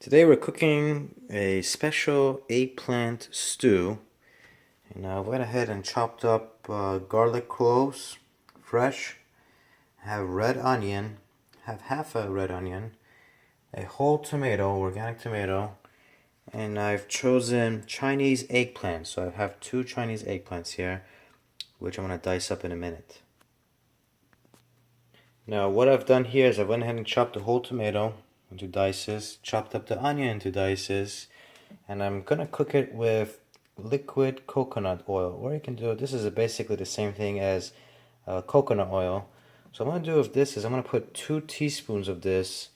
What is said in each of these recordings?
Today we're cooking a special eggplant stew, and I went ahead and chopped up garlic cloves, fresh, have red onion, have half a red onion, a whole tomato, organic tomato, and I've chosen Chinese eggplant. So I have two Chinese eggplants here, which I'm going to dice up in a minute. Now what I've done here is I went ahead and chopped the whole tomato into dices, chopped up the onion into dices, and I'm gonna cook it with liquid coconut oil. Or you can do, this is basically the same thing as coconut oil. So what I'm gonna do with this is I'm gonna put 2 teaspoons of this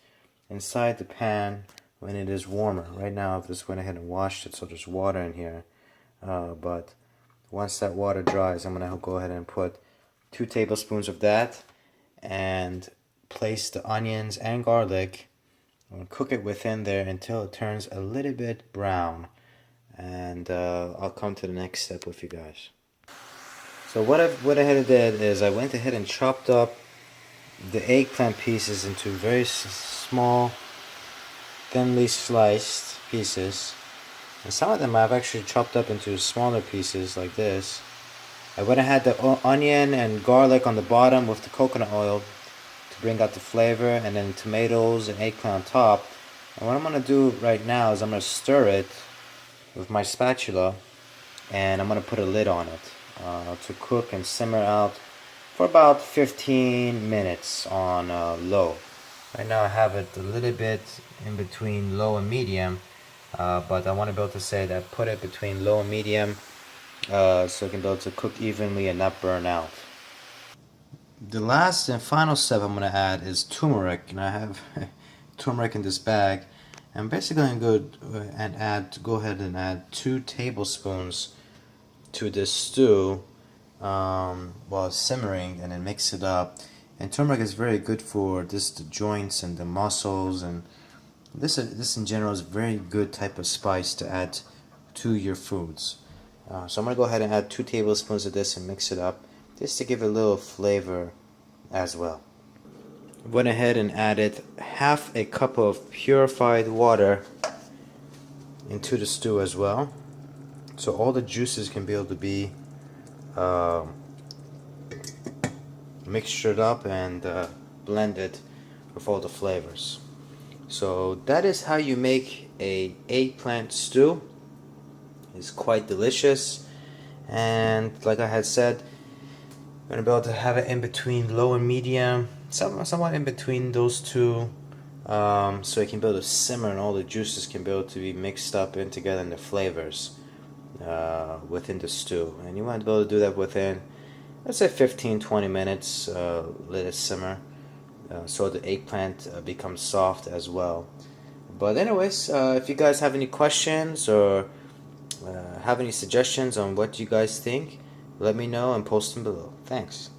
inside the pan when it is warmer. Right now I've just went ahead and washed it, so there's water in here. But once that water dries, I'm gonna go ahead and put 2 tablespoons of that and place the onions and garlic. I'm going to cook it within there until it turns a little bit brown, and I'll come to the next step with you guys. So what I went ahead and did is I went ahead and chopped up the eggplant pieces into very small, thinly sliced pieces, and some of them I've actually chopped up into smaller pieces like this. I went ahead the onion and garlic on the bottom with the coconut oil to bring out the flavor, and then tomatoes and eggplant on top. And what I'm going to do right now is I'm going to stir it with my spatula, and I'm going to put a lid on it to cook and simmer out for about 15 minutes on low. Right now I have it a little bit in between low and medium, but I want to be able to say that put it between low and medium so it can be able to cook evenly and not burn out. The last and final step I'm going to add is turmeric, and I have turmeric in this bag. I'm basically going to go ahead and add 2 tablespoons to this stew while it's simmering, and then mix it up. And turmeric is very good for the joints and the muscles, and this in general is a very good type of spice to add to your foods. So I'm going to go ahead and add 2 tablespoons of this and mix it up, just to give it a little flavor as well. Went ahead and added half a cup of purified water into the stew as well, so all the juices can be able to be mixtured up and blended with all the flavors. So that is how you make a eggplant stew. It's quite delicious, and like I had said, I'm going to be able to have it in between low and medium, somewhat in between those two, so it can be able to simmer and all the juices can be able to be mixed up in together in the flavors within the stew. And you want to be able to do that within, let's say, 15-20 minutes. Let it simmer so the eggplant becomes soft as well. But anyways, if you guys have any questions or have any suggestions on what you guys think, let me know and post them below. Thanks.